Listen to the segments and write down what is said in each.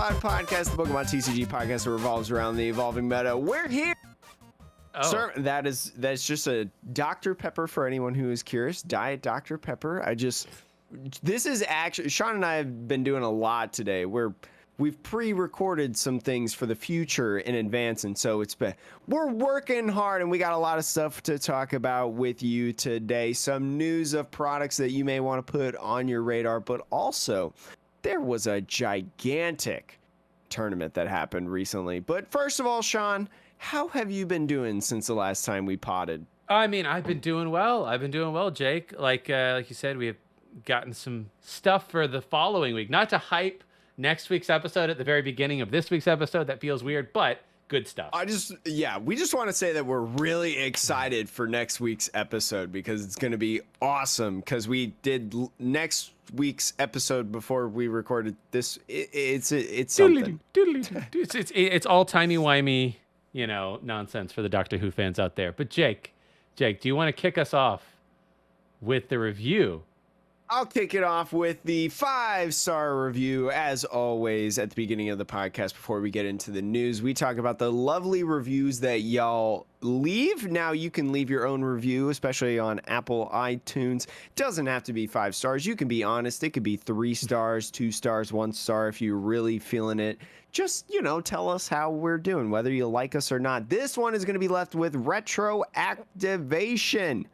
Metapod Podcast, the Pokemon TCG podcast that revolves around the evolving meta. We're here. Oh. Sir, that's just a Dr. Pepper for anyone who is curious. Diet Dr. Pepper. This is actually, Sean and I have been doing a lot today. We've pre-recorded some things for the future in advance, and so we're working hard, and we got a lot of stuff to talk about with you today. Some news of products that you may want to put on your radar, but also there was a gigantic tournament that happened recently. But first of all, Sean, how have you been doing since the last time we potted? I mean, I've been doing well, Jake. Like you said, we have gotten some stuff for the following week. Not to hype next week's episode at the very beginning of this week's episode. That feels weird, but good stuff. We just want to say that we're really excited for next week's episode because it's going to be awesome. Because we did next week's episode before we recorded this. It's something. It's all timey-wimey, nonsense for the Doctor Who fans out there. But Jake, do you want to kick us off with the review? I'll kick it off with the 5-star review. As always, at the beginning of the podcast, before we get into the news, we talk about the lovely reviews that y'all leave. Now you can leave your own review, especially on Apple iTunes. Doesn't have to be 5 stars. You can be honest. It could be 3 stars, 2 stars, 1 star if you're really feeling it. Just, tell us how we're doing, whether you like us or not. This one is going to be left with Retroactivation.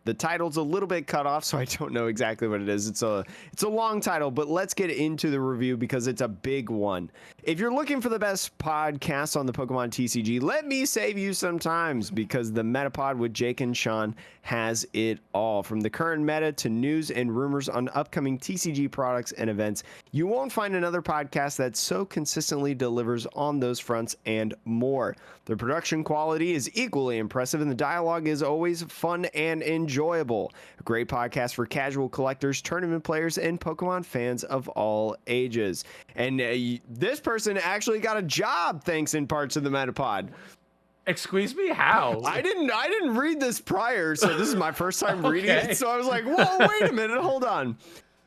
The title's a little bit cut off, so I don't know exactly what it is. It's a long title, but let's get into the review because it's a big one. If you're looking for the best podcast on the Pokemon TCG, let me save you some times because the Metapod with Jake and Sean has it all. From the current meta to news and rumors on upcoming TCG products and events, you won't find another podcast that so consistently delivers on those fronts and more. The production quality is equally impressive, and the dialogue is always fun and enjoyable. A great podcast for casual collectors, tournament players, and Pokemon fans of all ages. And this person actually got a job thanks in parts of the Metapod. Excuse me, how? I didn't read this prior, so this is my first time reading it. So I was like, whoa, wait a minute, hold on.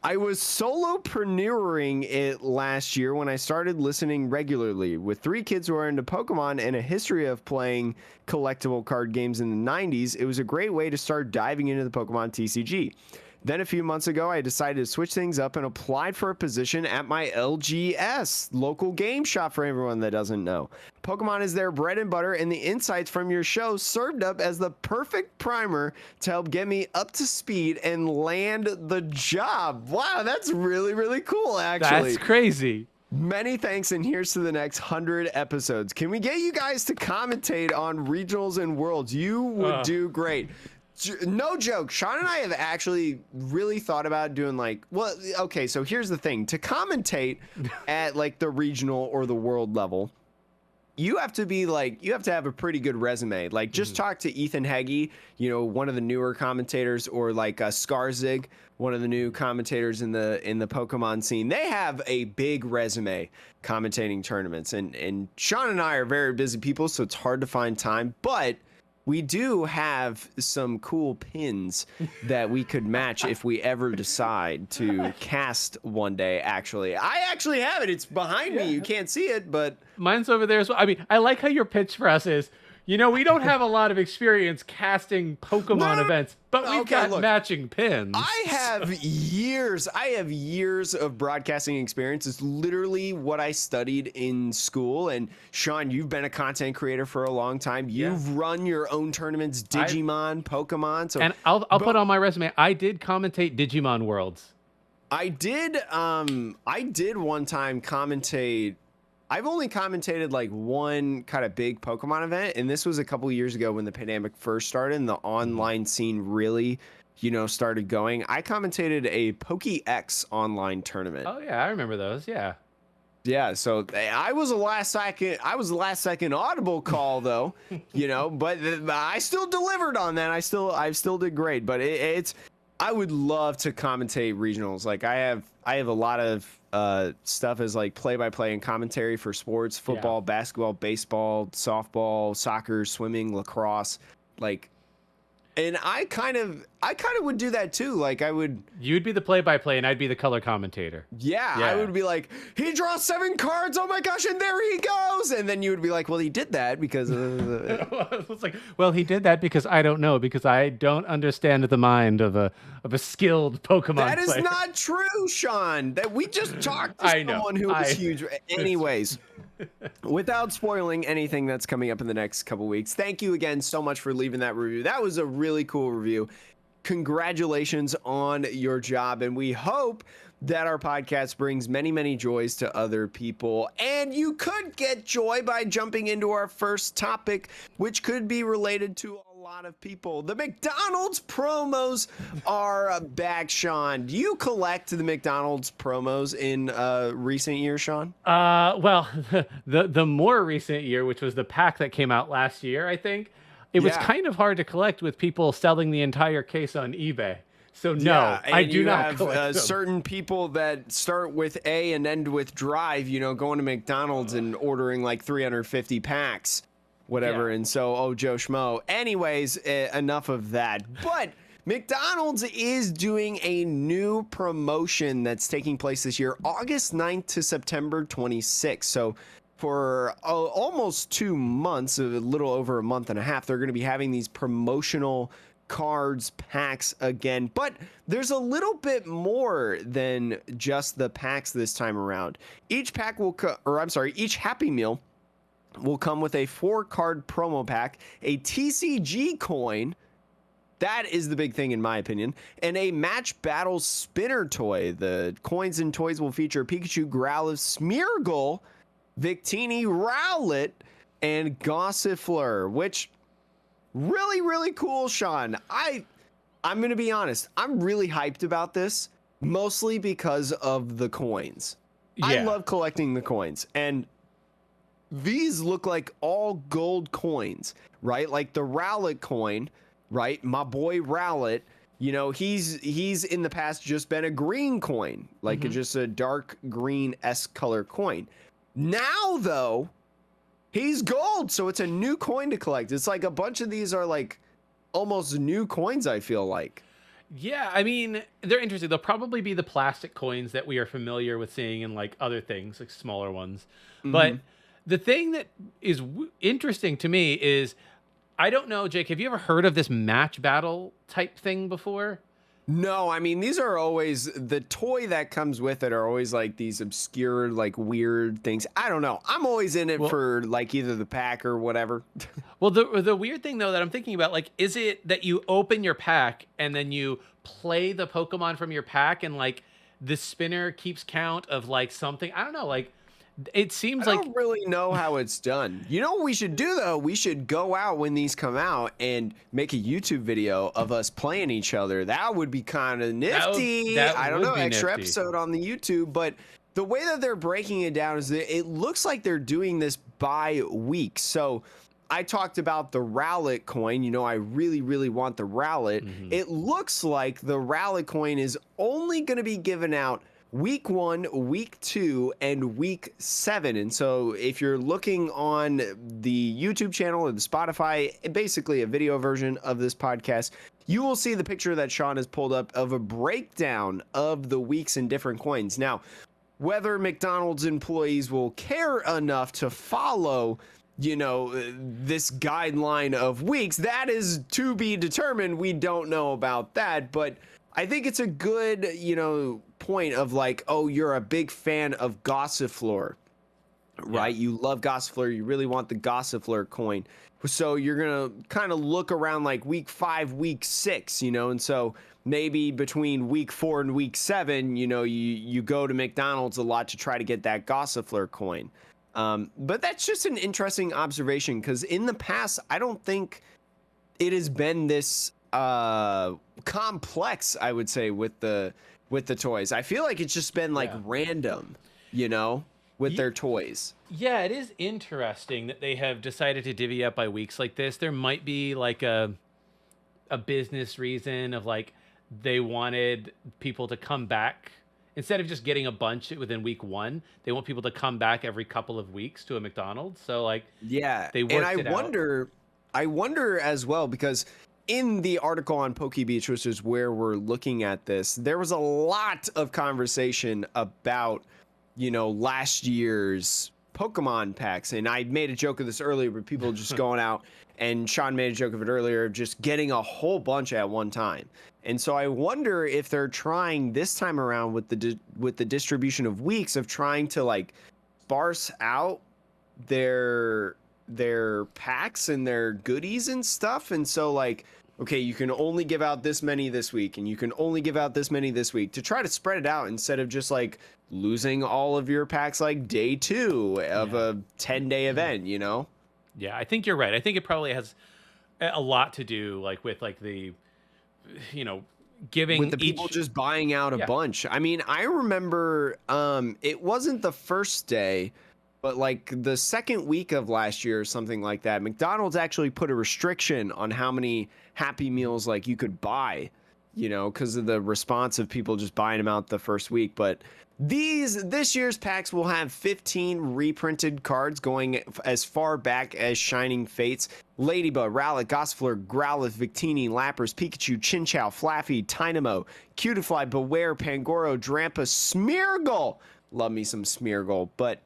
I was solopreneuring it last year when I started listening regularly. With 3 kids who are into Pokemon and a history of playing collectible card games in the 90s, it was a great way to start diving into the Pokemon TCG. Then a few months ago, I decided to switch things up and applied for a position at my LGS, local game shop for everyone that doesn't know. Pokemon is their bread and butter, and the insights from your show served up as the perfect primer to help get me up to speed and land the job. Wow, that's really, really cool, actually. That's crazy. Many thanks, and here's to the next 100 episodes. Can we get you guys to commentate on regionals and worlds? You would do great. No joke, Sean and I have actually really thought about doing so here's the thing. To commentate at the regional or the world level, you have to have a pretty good resume. Just talk to Ethan Heggie, one of the newer commentators, or Skarzig, one of the new commentators in the Pokemon scene. They have a big resume commentating tournaments, and Sean and I are very busy people, so it's hard to find time, but we do have some cool pins that we could match if we ever decide to cast one day, actually. I actually have it. It's behind me. You can't see it, but... Mine's over there as well. I mean, I like how your pitch for us is, we don't have a lot of experience casting Pokemon events, but we've got matching pins. I have years of broadcasting experience. It's literally what I studied in school. And Sean, you've been a content creator for a long time. You've run your own tournaments, Digimon, Pokemon. So, and I'll put on my resume, I did commentate Digimon Worlds. I did one time commentate. I've only commentated one kind of big Pokemon event, and this was a couple years ago when the pandemic first started and the online scene really, started going. I commentated a Pokéx online tournament. Oh yeah, I remember those. Yeah. Yeah, so I was the last second audible call though, but I still delivered on that. I still did great, but I would love to commentate regionals. I have a lot of stuff as play-by-play and commentary for sports, football, basketball, baseball, softball, soccer, swimming, lacrosse. And I kind of would do that too. Like I would. You'd be the play-by-play, and I'd be the color commentator. Yeah, I would be like, he draws 7 cards. Oh my gosh, and there he goes. And then you would be like, well, he did that because. It's like, well, he did that because I don't know, because I don't understand the mind of a skilled Pokemon That is player. not true, Sean. That we just talked to someone who is huge. Anyways. Without spoiling anything that's coming up in the next couple weeks, thank you again so much for leaving that review. That was a really cool review. Congratulations on your job, and we hope that our podcast brings many, many joys to other people. And you could get joy by jumping into our first topic, which could be related to a lot of people. The McDonald's promos are back, Sean. Do you collect the McDonald's promos in recent years, Sean? Well, the more recent year, which was the pack that came out last year, I think, it was kind of hard to collect with people selling the entire case on eBay. So no, I do not collect them. Certain people that start with A and end with Drive, you know, going to McDonald's and ordering like 350 packs, whatever. And so, Joe Schmo. Anyways, enough of that. But McDonald's is doing a new promotion that's taking place this year, August 9th to September 26th. So for almost 2 months, a little over a month and a half, they're going to be having these promotional cards packs again. But there's a little bit more than just the packs this time around. Each pack will each Happy Meal will come with a 4-card promo pack, a TCG coin, that is the big thing in my opinion, and a Match Battle spinner toy. The coins and toys will feature Pikachu, Growlithe, Smeargle, Victini, Rowlet, and Gossifleur, which really, really cool, Sean. I'm going to be honest. I'm really hyped about this, mostly because of the coins. Yeah. I love collecting the coins, and these look like all gold coins, right? Like the Rowlet coin, right? My boy Rowlet, you know, he's in the past just been a green coin, like just a dark green-esque color coin. Now, though, he's gold, so it's a new coin to collect. It's like a bunch of these are like almost new coins, I feel like. Yeah, I mean, they're interesting. They'll probably be the plastic coins that we are familiar with seeing in like other things, like smaller ones. But the thing that is interesting to me is, I don't know, Jake, have you ever heard of this match battle type thing before? No, I mean, these are always, the toy that comes with it are always like these obscure, like weird things. I don't know. I'm always in it for like either the pack or whatever. Well, the weird thing though that I'm thinking about, like, is it that you open your pack and then you play the Pokemon from your pack and like the spinner keeps count of like something? I don't know, like it seems like I don't really know how it's done. You know what we should do though? We should go out when these come out and make a YouTube video of us playing each other. That would be kind of nifty. I don't know, extra nifty episode on the YouTube. But the way that they're breaking it down is that it looks like they're doing this by week. So I talked about the Rowlet coin. You know, I really, really want the Rowlet. It looks like the Rowlet coin is only going to be given out week 1, week 2, and week 7. And so if you're looking on the YouTube channel or the Spotify, basically a video version of this podcast, you will see the picture that Sean has pulled up of a breakdown of the weeks and different coins. Now, whether McDonald's employees will care enough to follow, you know, this guideline of weeks, that is to be determined. We don't know about that, but I think it's a good, you know, point of like, oh, you're a big fan of Gossifleur, right? Yeah. You love Gossifleur. You really want the Gossifleur coin. So you're going to kind of look around like week 5, week 6, you know, and so maybe between week 4 and week 7, you know, you go to McDonald's a lot to try to get that Gossifleur coin. But that's just an interesting observation because in the past, I don't think it has been this complex, I would say, with the toys. I feel like it's just been like random, you know, with their toys. Yeah, it is interesting that they have decided to divvy up by weeks like this. There might be like a business reason of like they wanted people to come back instead of just getting a bunch within week 1. They want people to come back every couple of weeks to a McDonald's. So like, yeah, they worked it out. I wonder as well, because in the article on PokeBeach, which is where we're looking at this, there was a lot of conversation about, last year's Pokemon packs. And I made a joke of this earlier, but people just going out, and Sean made a joke of it earlier, just getting a whole bunch at one time. And so I wonder if they're trying this time around with the distribution of weeks of trying to like sparse out their packs and their goodies and stuff. And so like, okay, you can only give out this many this week, and you can only give out this many this week, to try to spread it out instead of just like losing all of your packs like day 2 of a 10-day event, Yeah, I think you're right. I think it probably has a lot to do with the, giving with the people just buying out a bunch. I mean, I remember it wasn't the first day, but like the second week of last year or something like that, McDonald's actually put a restriction on how many Happy Meals like you could buy, because of the response of people just buying them out the first week. But this year's packs will have 15 reprinted cards going as far back as Shining Fates, Ladybug, Rowlet, Gossifleur, Growlithe, Victini, Lapras, Pikachu, Chinchou, Flaffy, Tynamo, Cutiefly, Beware, Pangoro, Drampa, Smeargle. Love me some Smeargle. But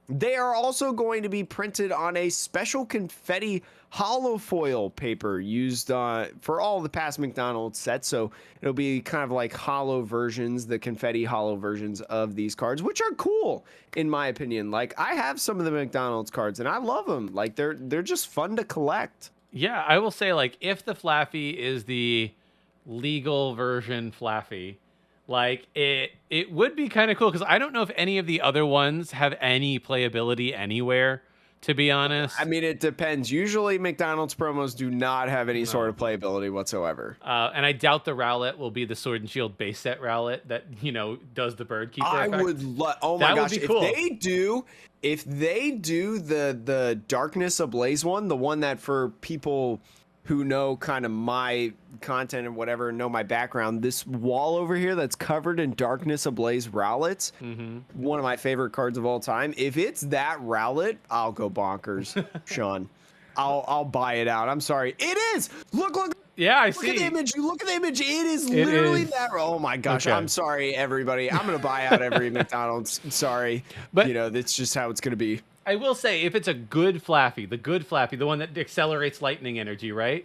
they are also going to be printed on a special confetti holofoil paper used for all the past McDonald's sets. So it'll be kind of like hollow versions, the confetti hollow versions of these cards, which are cool in my opinion. Like I have some of the McDonald's cards and I love them. Like they're just fun to collect. Yeah, I will say like if the Flaffy is the legal version Flaffy, like it would be kind of cool, because I don't know if any of the other ones have any playability anywhere, to be honest. I mean, it depends. Usually McDonald's promos do not have any sort of playability whatsoever. And I doubt the Rowlet will be the Sword and Shield base set Rowlet that, does the bird keeper effect. I would love, oh my gosh, if they do the Darkness Ablaze one, the one that for people who know kind of my content and whatever, know my background, this wall over here that's covered in Darkness Ablaze Rowlets, one of my favorite cards of all time. If it's that Rowlet, I'll go bonkers, Sean. I'll buy it out. I'm sorry. It is. Look. Yeah, I see. Look at the image. Look at the image. It is literally that. Oh my gosh. Okay. I'm sorry, everybody. I'm gonna buy out every McDonald's. Sorry, but that's just how it's gonna be. I will say, if it's a good Flaffy, the one that accelerates lightning energy, right?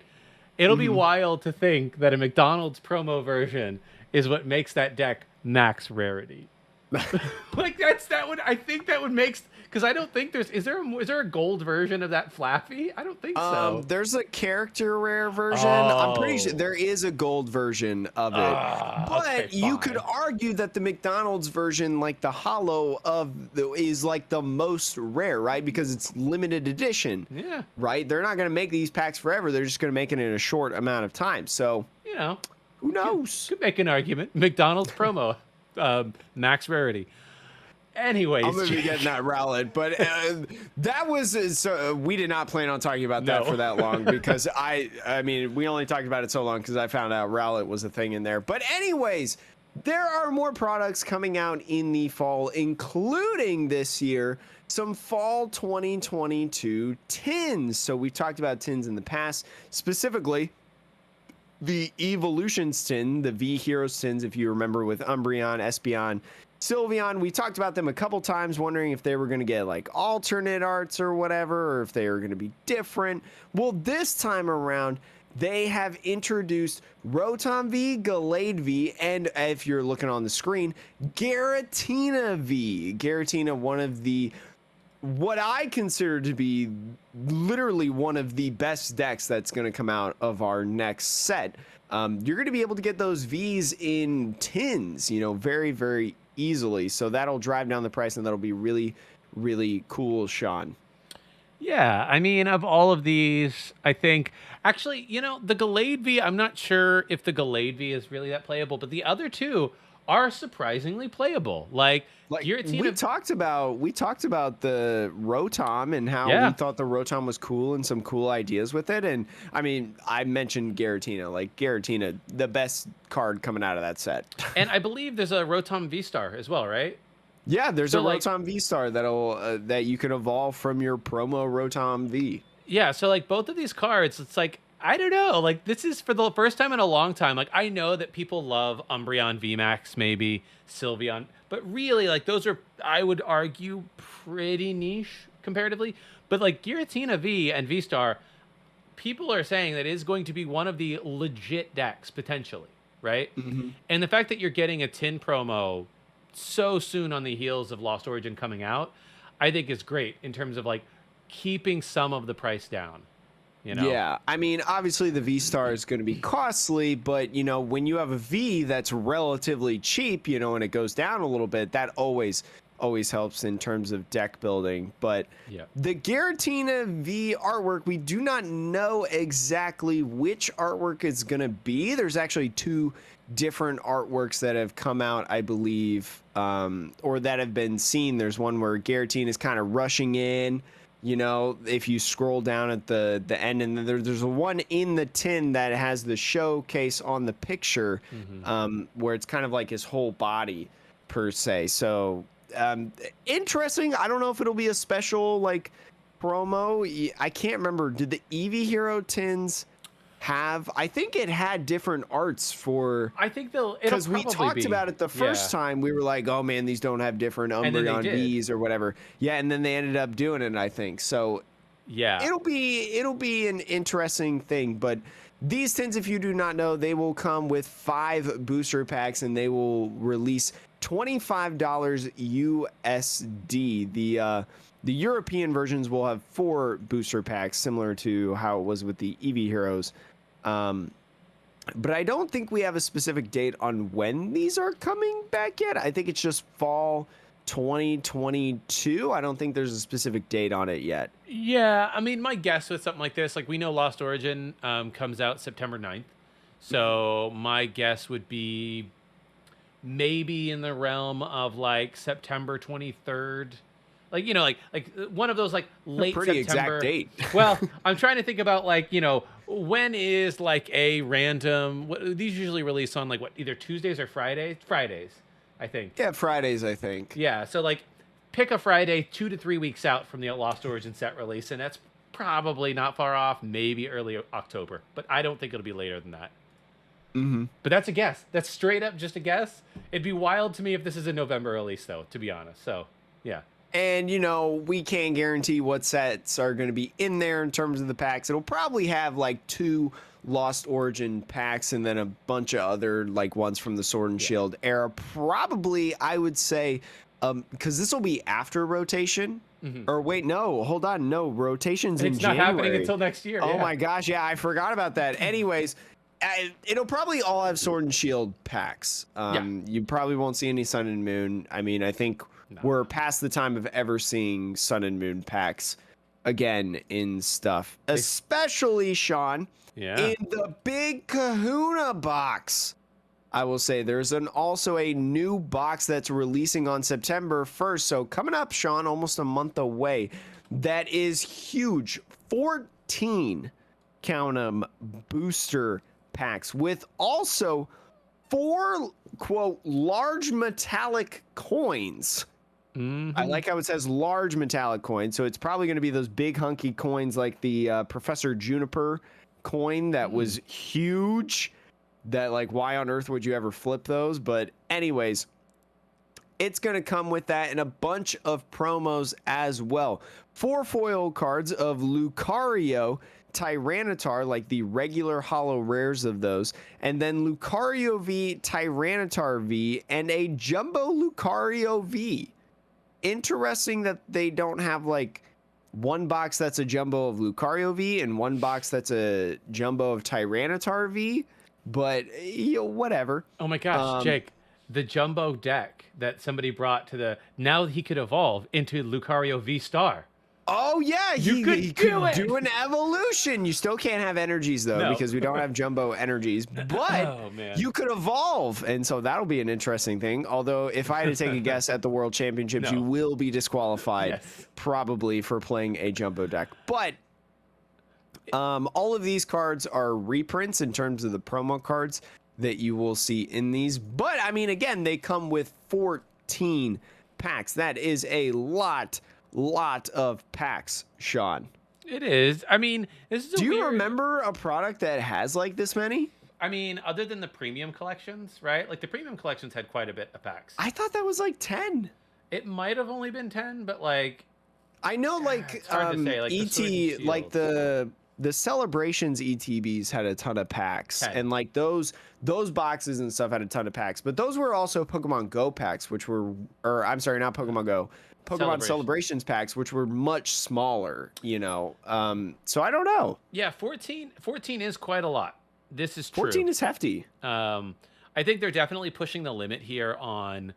It'll be wild to think that a McDonald's promo version is what makes that deck max rarity. I think that would make, because I don't think is there a gold version of that Flaffy? I don't think so. There's a character rare version. I'm pretty sure there is a gold version of it. But you could argue that the McDonald's version, like the hollow is like the most rare, right? Because it's limited edition. Yeah. Right? They're not going to make these packs forever. They're just going to make it in a short amount of time. So, who knows? Could make an argument. McDonald's promo. Max rarity. Anyways, I'm gonna be getting that Rowlet, but that was so we did not plan on talking about that for that long, because I mean we only talked about it so long because I found out Rowlet was a thing in there. But anyways, there are more products coming out in the fall, including this year some fall 2022 tins. So we've talked about tins in the past, specifically the Evolutions tin, the V Heroes tins, if you remember, with Umbreon, Espeon, Sylveon. We talked about them a couple times, wondering if they were going to get like alternate arts or whatever, or if they were going to be different. Well, this time around, they have introduced Rotom V, Gallade V, and if you're looking on the screen, Giratina V. Giratina, one of the, what I consider to be literally one of the best decks that's going to come out of our next set. You're going to be able to get those Vs in tins, very, very easily. So that'll drive down the price, and that'll be really, really cool, Sean. Yeah, I mean, of all of these, I think, actually, the Gallade V, I'm not sure if the Gallade V is really that playable, but the other two are surprisingly playable. Like we talked about the Rotom and how we thought the Rotom was cool and some cool ideas with it. And I mean, I mentioned Giratina, the best card coming out of that set. And I believe there's a Rotom V Star as well, right? Yeah, there's a Rotom V Star that you can evolve from your promo Rotom V. Yeah, so both of these cards, it's I don't know. Like, this is for the first time in a long time. Like, I know that people love Umbreon VMAX, maybe Sylveon, but really, like, those are, I would argue, pretty niche comparatively. But like Giratina V and V Star, people are saying that is going to be one of the legit decks potentially, right? Mm-hmm. And the fact that you're getting a tin promo so soon on the heels of Lost Origin coming out, I think is great in terms of like keeping some of the price down. You know? Yeah, I mean, obviously the V Star is going to be costly, but you know, when you have a V that's relatively cheap, you know, and it goes down a little bit, that always helps in terms of deck building. But yeah, the Giratina V artwork, we do not know exactly which artwork it's going to be. There's actually two different artworks that have come out, I believe, or that have been seen. There's one where Giratina is kind of rushing in. You know, if you scroll down at the end, and there's a one in the tin that has the showcase on the picture, where it's kind of like his whole body per se. So interesting. I don't know if it'll be a special like promo. I can't remember. Did the Eevee Hero tins have? I think it had different arts for. I think they'll, because we talked about it the first time. We were like, oh man, these don't have different Umbreon V's or whatever. Yeah, and then they ended up doing it, I think. So yeah, it'll be an interesting thing. But these tins, if you do not know, they will come with 5 booster packs, and they will release $25 USD. The European versions will have 4 booster packs, similar to how it was with the Eevee Heroes. But I don't think we have a specific date on when these are coming back yet. I think it's just fall 2022. I don't think there's a specific date on it yet. Yeah, I mean, my guess with something like this, like we know Lost Origin comes out September 9th. So my guess would be maybe in the realm of like September 23rd. Like, you know, like one of those like late pretty September. Exact date. Well, I'm trying to think about like, you know, when is like a random, these usually release on like what, either Tuesdays or Fridays? Fridays, I think. Yeah, Fridays, I think. Yeah, so like pick a Friday 2 to 3 weeks out from the Lost Origin set release, and that's probably not far off, maybe early October, but I don't think it'll be later than that. Mm-hmm. But that's a guess. That's straight up just a guess. It'd be wild to me if this is a November release, though, to be honest. So, yeah. And, you know, we can't guarantee what sets are going to be in there in terms of the packs. It'll probably have like 2 Lost Origin packs and then a bunch of other like ones from the Sword and Shield era. Probably, I would say, because this will be after rotation. Or wait, no, hold on. No, rotation's in January. It's not happening until next year. Oh my gosh. Yeah, I forgot about that. Anyways, it'll probably all have Sword and Shield packs. You probably won't see any Sun and Moon. I mean, I think we're past the time of ever seeing Sun and Moon packs again in stuff, especially Sean in the big Kahuna box. I will say there's also a new box that's releasing on September 1st. So coming up, Sean, almost a month away. That is huge. 14 count 'em booster packs with also 4 quote large metallic coins. I like how it says large metallic coins, so it's probably going to be those big hunky coins like the Professor Juniper coin that was huge. That like, why on earth would you ever flip those? But anyways, it's going to come with that and a bunch of promos as well. 4 foil cards of Lucario Tyranitar, like the regular holo rares of those, and then Lucario V, Tyranitar V, and a Jumbo Lucario V. Interesting that they don't have like one box that's a Jumbo of Lucario V and one box that's a Jumbo of Tyranitar V, but you know, whatever. Oh my gosh, Jake, the Jumbo deck that somebody brought to the, now he could evolve into Lucario V Star. Oh yeah, he could do an evolution. You still can't have energies though, because we don't have Jumbo energies, but you could evolve, and so that'll be an interesting thing. Although if I had to take a guess at the World Championships, you will be disqualified probably for playing a Jumbo deck. But all of these cards are reprints in terms of the promo cards that you will see in these. But I mean, again, they come with 14 packs. That is a lot of packs, Sean. It is. I mean, this is Do you weird... remember a product that has like this many? I mean, other than the premium collections, right? Like the premium collections had quite a bit of packs. I thought that was like 10. It might have only been 10, but like I know, like it's hard to say. Like ET, like the Celebrations ETBs had a ton of packs, 10. and like those boxes and stuff had a ton of packs. But those were also Pokemon Go packs, which were, or I'm sorry, not Pokemon Go, Pokemon Celebrations packs, which were much smaller. You know, so I don't know. Yeah, 14 is quite a lot. This is true. 14 is hefty. I think they're definitely pushing the limit here on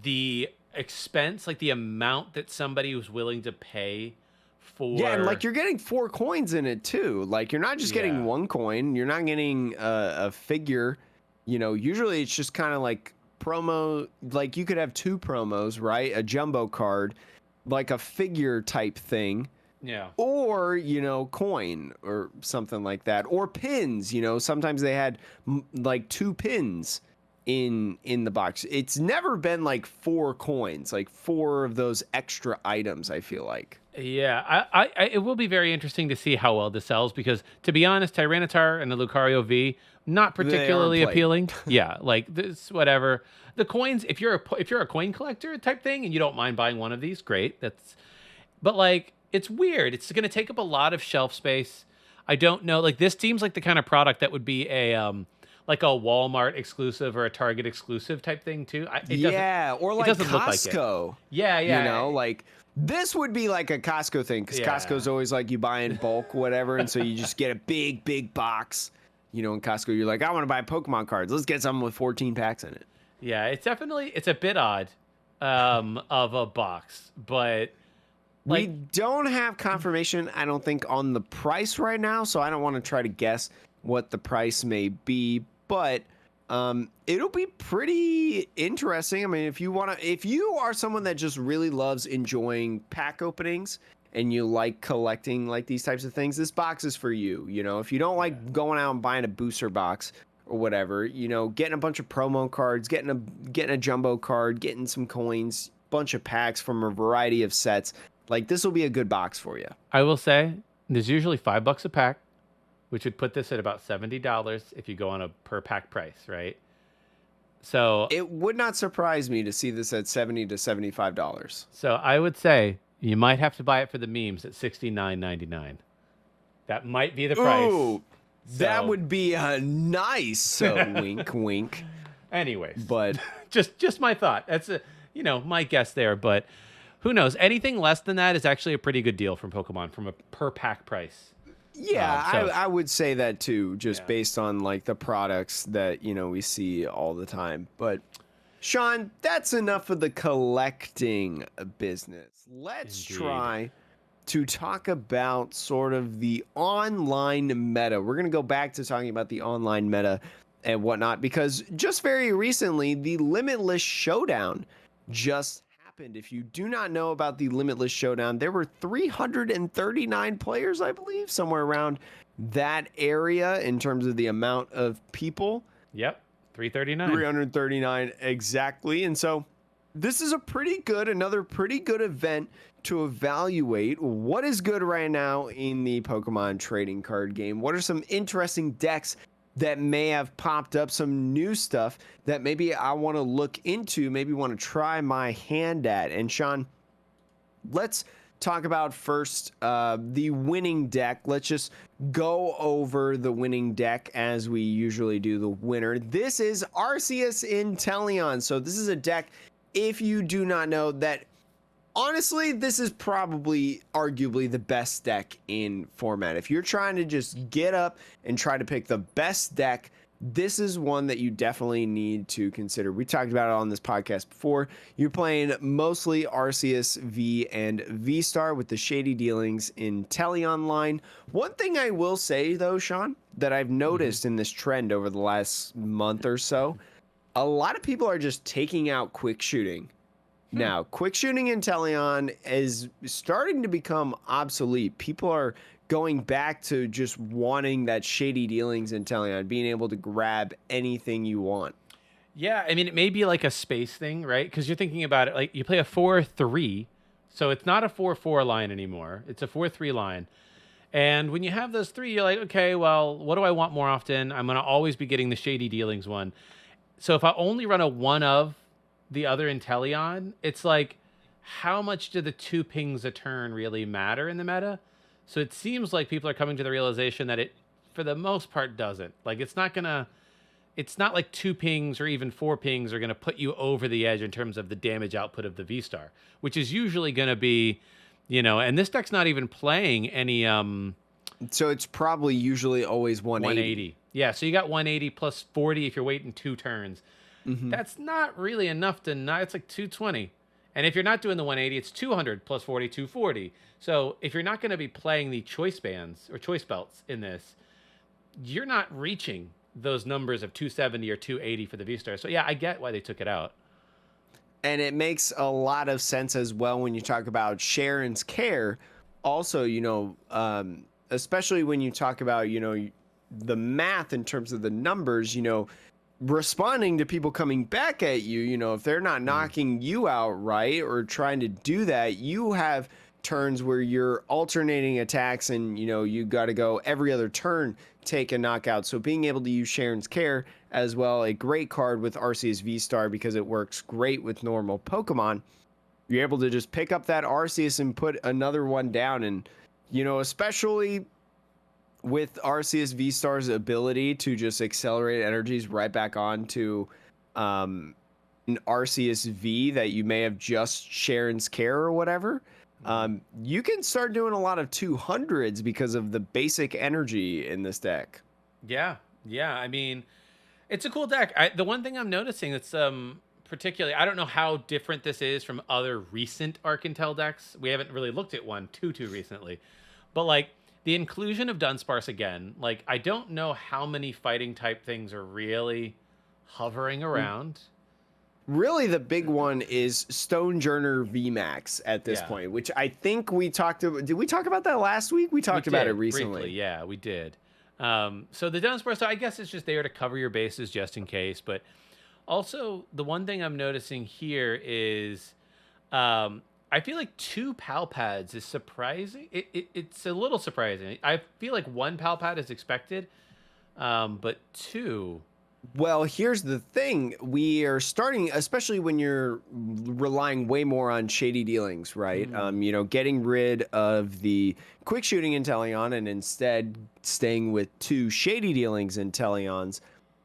the expense, like the amount that somebody was willing to pay for. Yeah, and like you're getting 4 coins in it too. Like you're not just getting 1 coin. You're not getting a figure. You know, usually it's just kind of like promo. Like you could have 2 promos, right? A jumbo card, like a figure type thing. Yeah. Or, you know, coin or something like that. Or pins, you know, sometimes they had like 2 pins in the box. It's never been like 4 coins, like 4 of those extra items, I feel like. Yeah, I it will be very interesting to see how well this sells, because to be honest, Tyranitar and the Lucario V, not particularly appealing. Yeah, like this, whatever. The coins, if you're a coin collector type thing and you don't mind buying one of these, great. But like, it's weird. It's going to take up a lot of shelf space. I don't know. Like this seems like the kind of product that would be a like a Walmart exclusive or a Target exclusive type thing too. Or like Costco. Like yeah. You know, like this would be like a Costco thing, because Costco's always like you buy in bulk, whatever, and so you just get a big box. You know, in Costco, you're like, I want to buy Pokemon cards. Let's get something with 14 packs in it. Yeah, it's a bit odd of a box, but. Like, we don't have confirmation, I don't think, on the price right now, so I don't want to try to guess what the price may be, but it'll be pretty interesting. I mean, if you are someone that just really loves enjoying pack openings and you like collecting like these types of things, this box is for you. You know, if you don't like going out and buying a booster box or whatever, you know, getting a bunch of promo cards, getting a jumbo card, getting some coins, bunch of packs from a variety of sets. Like, this will be a good box for you. I will say there's usually $5 a pack, which would put this at about $70 if you go on a per pack price, right? So it would not surprise me to see this at $70 to $75. So I would say you might have to buy it for the memes at $69.99. That might be the price. Ooh, that would be a nice wink, wink. Anyways, but just my thought. That's my guess there, but. Who knows? Anything less than that is actually a pretty good deal from Pokemon, from a per pack price. Yeah, I would say that too, just based on like the products that, you know, we see all the time. But Sean, that's enough of the collecting business. Let's try to talk about sort of the online meta. We're going to go back to talking about the online meta and whatnot, because just very recently, the Limitless Showdown just happened. If you do not know about the Limitless Showdown, there were 339 players, I believe, somewhere around that area in terms of the amount of people. Yep, 339. 339 exactly. And so this is another pretty good event to evaluate what is good right now in the Pokemon trading card game. What are some interesting decks that may have popped up, some new stuff that maybe I want to look into, maybe want to try my hand at. And Sean, let's talk about first the winning deck. Let's just go over the winning deck as we usually do the winner. This is Arceus Inteleon. So this is a deck, if you do not know, that honestly, this is probably arguably the best deck in format. If you're trying to just get up and try to pick the best deck, this is one that you definitely need to consider. We talked about it on this podcast before. You're playing mostly Arceus V and V Star with the Shady Dealings in Inteleon line. One thing I will say, though, Sean, that I've noticed in this trend over the last month or so, a lot of people are just taking out quick shooting. Now, quick shooting in Inteleon is starting to become obsolete. People are going back to just wanting that Shady Dealings in Inteleon, being able to grab anything you want. Yeah, I mean, it may be like a space thing, right? Because you're thinking about it, like you play a 4-3, so it's not a 4-4 line anymore. It's a 4-3 line. And when you have those three, you're like, okay, well, what do I want more often? I'm going to always be getting the Shady Dealings one. So if I only run a one of the other Inteleon, it's like, how much do the 2 pings a turn really matter in the meta? So it seems like people are coming to the realization that it, for the most part, doesn't. Like, it's not like 2 pings or even 4 pings are going to put you over the edge in terms of the damage output of the V-Star, which is usually going to be, and this deck's not even playing any... So it's probably usually always 180. Yeah, so you got 180 plus 40 if you're waiting 2 turns. That's not really enough to not... It's like 220. And if you're not doing the 180, it's 200 plus 40, 240. So if you're not going to be playing the choice bands or choice belts in this, you're not reaching those numbers of 270 or 280 for the V-Star. So yeah, I get why they took it out. And it makes a lot of sense as well when you talk about Sharon's care. Also, especially when you talk about, the math in terms of the numbers, responding to people coming back at you, if they're not knocking you out right or trying to do that, you have turns where you're alternating attacks and, you got to go every other turn, take a knockout. So being able to use Sharon's Care as well, a great card with Arceus V Star because it works great with normal Pokemon. You're able to just pick up that Arceus and put another one down. And, especially with Arceus V Star's ability to just accelerate energies right back onto an Arceus V that you may have just Sharon's Care or whatever, you can start doing a lot of 200s because of the basic energy in this deck. Yeah. I mean, it's a cool deck. The one thing I'm noticing that's particularly, I don't know how different this is from other recent Arc-Intel decks. We haven't really looked at one too recently, but like the inclusion of Dunsparce again, like I don't know how many fighting type things are really hovering around. Really, the big one is Stonejourner VMAX at this point, which I think we talked about. Did we talk about that last week? We talked about it recently. Briefly, yeah, we did. So the Dunsparce, so I guess it's just there to cover your bases just in case. But also, the one thing I'm noticing here is I feel like 2 Pal Pads is surprising. It's a little surprising. I feel like 1 Pal Pad is expected, but 2... Well, here's the thing. We are starting, especially when you're relying way more on Shady Dealings, right? Getting rid of the quick shooting Inteleon and instead staying with 2 Shady Dealings Inteleons.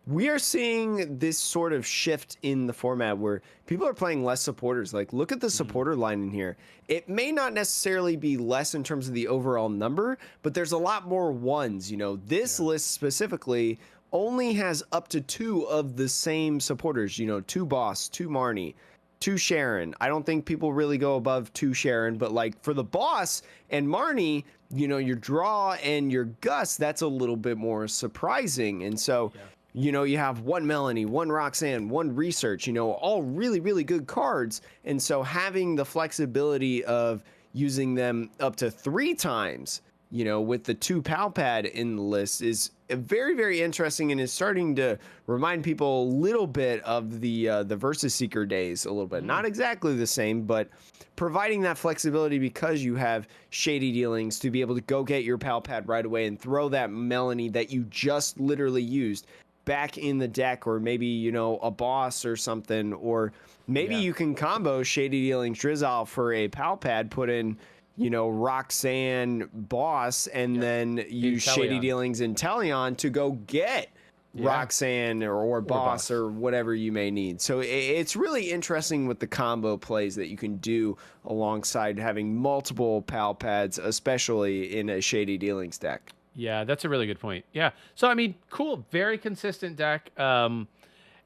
We are seeing this sort of shift in the format where people are playing less supporters. Like, look at the supporter line in here. It may not necessarily be less in terms of the overall number, but there's a lot more ones. This list specifically only has up to 2 of the same supporters, 2 Boss, 2 Marnie, 2 Sharon. I don't think people really go above 2 Sharon, but like for the Boss and Marnie, your Draw and your Gus, that's a little bit more surprising. And so, you have 1 Melanie, 1 Roxanne, 1 Research, all really, really good cards. And so having the flexibility of using them up to 3 times, with the 2 Pal Pad in the list is very, very interesting and is starting to remind people a little bit of the Versus Seeker days a little bit. Not exactly the same, but providing that flexibility because you have Shady Dealings to be able to go get your Pal Pad right away and throw that Melanie that you just literally used back in the deck, or maybe, a Boss or something, or maybe you can combo Shady Dealings Drizzle for a Pal Pad, put in Roxanne Boss, and then use Shady Dealings Inteleon to go get Roxanne or Boss or whatever you may need. So it's really interesting with the combo plays that you can do alongside having multiple Pal Pads, especially in a Shady Dealings deck. Yeah, that's a really good point. Yeah. So, I mean, cool. Very consistent deck.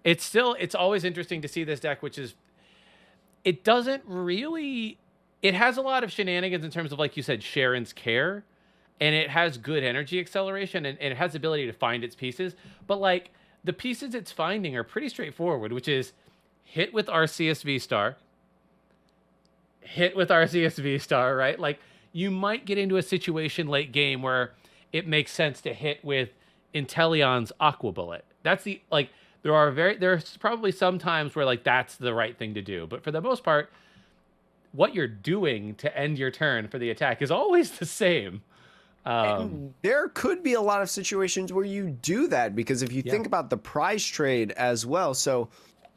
It's always interesting to see this deck, which is, it doesn't really... It has a lot of shenanigans in terms of, like you said, Sharon's Care, and it has good energy acceleration, and it has the ability to find its pieces. But, like, the pieces it's finding are pretty straightforward, which is hit with Arceus V Star, right? Like, you might get into a situation late game where it makes sense to hit with Inteleon's Aqua Bullet. That's the, like, there's probably some times where, like, that's the right thing to do. But for the most part, what you're doing to end your turn for the attack is always the same. And there could be a lot of situations where you do that, because if you think about the prize trade as well, so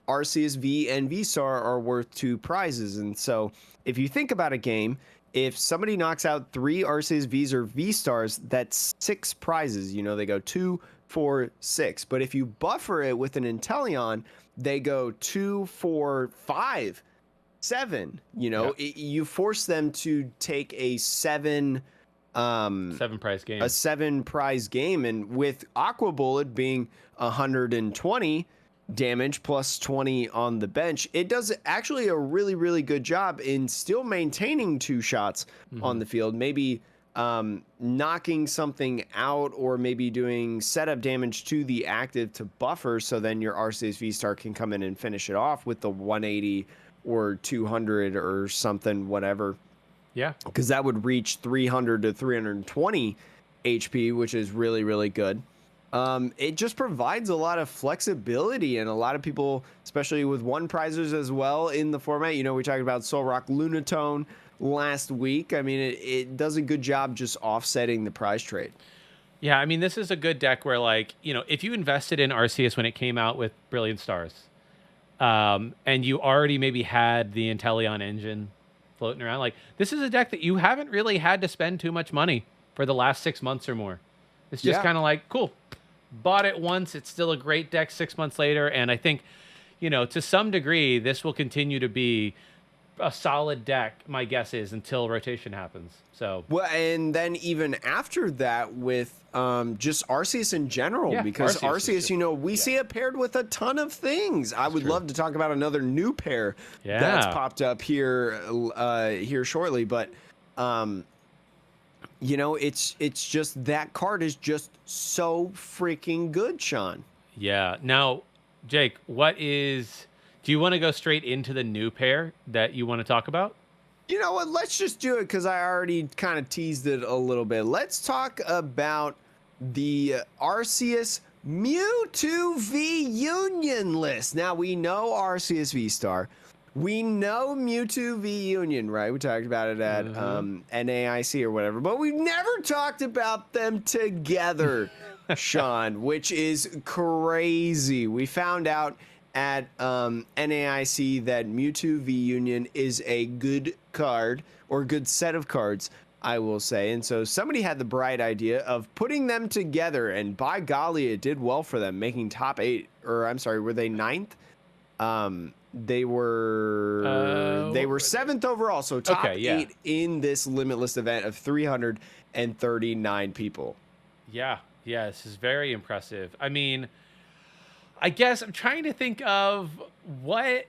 Arceus V and V Star are worth 2 prizes. And so if you think about a game, if somebody knocks out 3 Arceus Vs or V Stars, that's 6 prizes. You know, they go 2, 4, 6. But if you buffer it with an Inteleon, they go 2, 4, 5, 7. You know, you force them to take a 7 prize game. A 7 prize game, and with Aqua Bullet being 120 damage plus 20 on the bench, it does actually a really, really good job in still maintaining 2 shots on the field. Maybe knocking something out, or maybe doing setup damage to the active to buffer, so then your Arceus V-Star can come in and finish it off with the 180 or 200 or something, whatever. Yeah. Because that would reach 300 to 320 HP, which is really, really good. It just provides a lot of flexibility, and a lot of people, especially with 1 prizes as well in the format. You know, we talked about Solrock Lunatone last week. I mean, it does a good job just offsetting the prize trade. Yeah, I mean, this is a good deck where, like, you know, if you invested in Arceus when it came out with Brilliant Stars, and you already maybe had the Inteleon engine floating around, like, this is a deck that you haven't really had to spend too much money for the last 6 months or more. It's just kind of like, cool, bought it once. It's still a great deck 6 months later. And I think, you know, to some degree, this will continue to be a solid deck, my guess is, until rotation happens. So, well, and then even after that with just Arceus in general, because Arceus, you know, we see it paired with a ton of things. I would love to talk about another new pair that's popped up here shortly, but you know, it's just, that card is just so freaking good, Sean. Yeah. Now, Jake, do you want to go straight into the new pair that you want to talk about? You know what? Let's just do it, because I already kind of teased it a little bit. Let's talk about the Arceus Mewtwo V Union list. Now, we know Arceus V Star. We know Mewtwo V Union, right? We talked about it at NAIC or whatever, but we've never talked about them together, Sean, which is crazy. We found out at NAIC that Mewtwo V Union is a good card, or good set of cards, I will say. And so somebody had the bright idea of putting them together, and by golly, it did well for them, making top 8, or I'm sorry, were they 9th? They were 7th overall, so top 8 in this limitless event of 339 people. Yeah, this is very impressive. I mean, I guess I'm trying to think of why.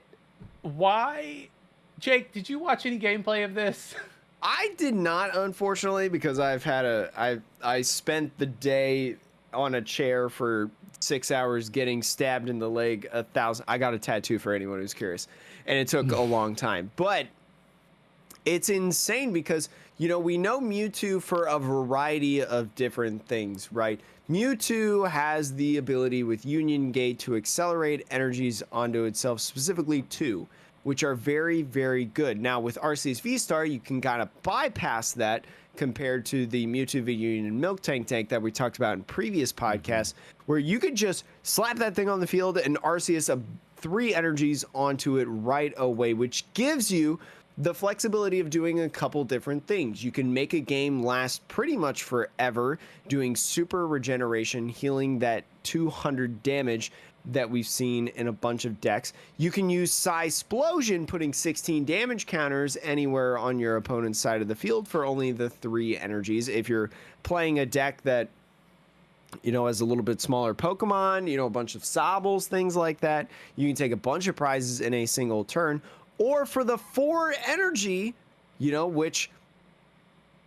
Jake, did you watch any gameplay of this? I did not, unfortunately, because I spent the day on a chair for 6 hours getting stabbed in the leg 1,000. I got a tattoo for anyone who's curious, and it took a long time. But it's insane because, you know, we know Mewtwo for a variety of different things, right? Mewtwo has the ability with Union Gate to accelerate energies onto itself, specifically 2, which are very, very good. Now, with Arceus V-Star, you can kind of bypass that compared to the Mewtwo V Union Milk Tank that we talked about in previous podcasts, where you could just slap that thing on the field and Arceus 3 energies onto it right away, which gives you the flexibility of doing a couple different things. You can make a game last pretty much forever, doing super regeneration, healing that 200 damage that we've seen in a bunch of decks. You can use Psysplosion, putting 16 damage counters anywhere on your opponent's side of the field for only the 3 energies. If you're playing a deck that, you know, has a little bit smaller Pokemon, you know, a bunch of Sobbles, things like that, you can take a bunch of prizes in a single turn. Or for the 4 energy, you know, which,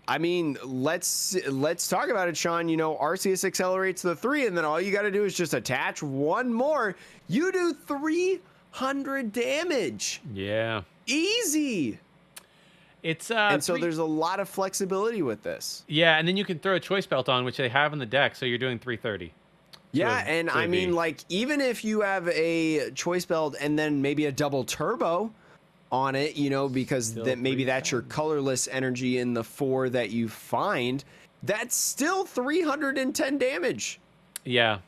I mean, let's talk about it, Sean. You know, Arceus accelerates the 3, and then all you got to do is just attach 1 more. You do 300 damage. Yeah. Easy. It's and so there's a lot of flexibility with this. Yeah, and then you can throw a choice belt on, which they have in the deck, so you're doing 330. Yeah, and I mean, like, even if you have a choice belt and then maybe a double turbo on it, you know, because that maybe that's your colorless energy in the 4 that you find, that's still 310 damage. Yeah.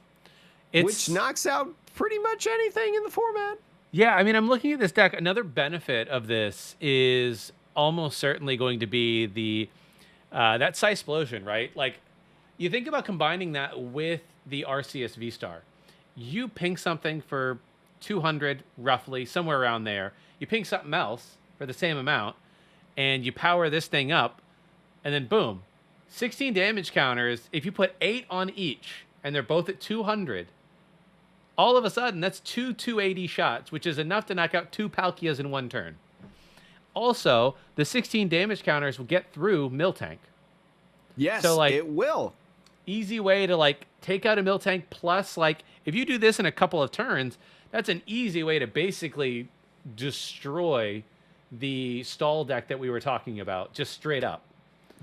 Which knocks out pretty much anything in the format. Yeah, I mean, I'm looking at this deck. Another benefit of this is almost certainly going to be the that Cysplosion, right? Like, you think about combining that with the Arceus V Star. You ping something for 200, roughly, somewhere around there. You ping something else for the same amount, and you power this thing up, and then boom, 16 damage counters. If you put 8 on each, and they're both at 200, all of a sudden, that's 280 shots, which is enough to knock out 2 Palkias in one turn. Also, the 16 damage counters will get through Miltank. Yes, so, like, it will. Easy way to, like, take out a Miltank, plus, like, if you do this in a couple of turns, that's an easy way to basically destroy the stall deck that we were talking about, just straight up.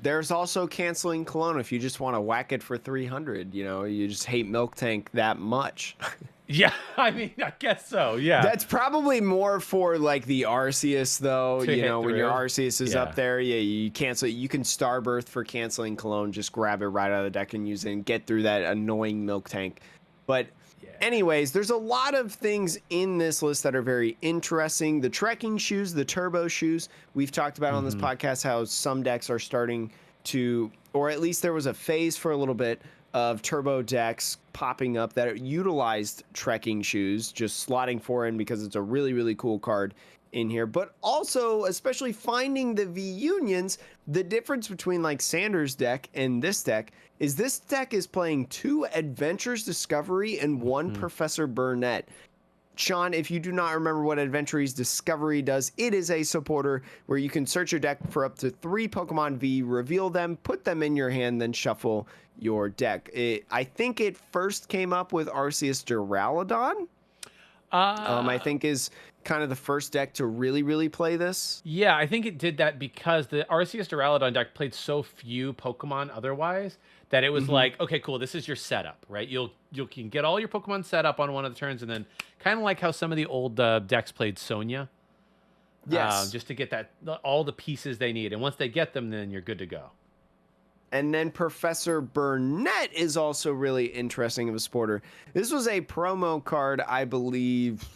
There's also canceling Cologne if you just want to whack it for 300. You know, you just hate Miltank that much. Yeah, I mean, I guess so, yeah. That's probably more for, like, the Arceus, though. To you know, when through. your Arceus is up there, yeah, you cancel it. You can Starbirth for canceling Cologne. Just grab it right out of the deck and use it and get through that annoying Miltank. But anyways, there's a lot of things in this list that are very interesting. The trekking shoes, the turbo shoes, we've talked about on this podcast how some decks are starting to, or at least there was a phase for a little bit of turbo decks popping up that utilized trekking shoes, just slotting 4 in because it's a really, really cool card in here. But also, especially finding the V Unions, the difference between like Sanders' deck and this deck is playing 2 Adventures Discovery and 1 Professor Burnett. Sean, if you do not remember what Adventures Discovery does, it is a supporter where you can search your deck for up to 3 Pokemon V, reveal them, put them in your hand, then shuffle your deck. I think it first came up with Arceus Duraludon. I think is kind of the first deck to really, really play this. Yeah, I think it did that because the Arceus Duraludon deck played so few Pokemon otherwise that it was like, okay, cool, this is your setup, right? You can get all your Pokemon set up on one of the turns, and then kind of like how some of the old decks played Sonya. Yes. Just to get all the pieces they need. And once they get them, then you're good to go. And then Professor Burnett is also really interesting of a supporter. This was a promo card, I believe.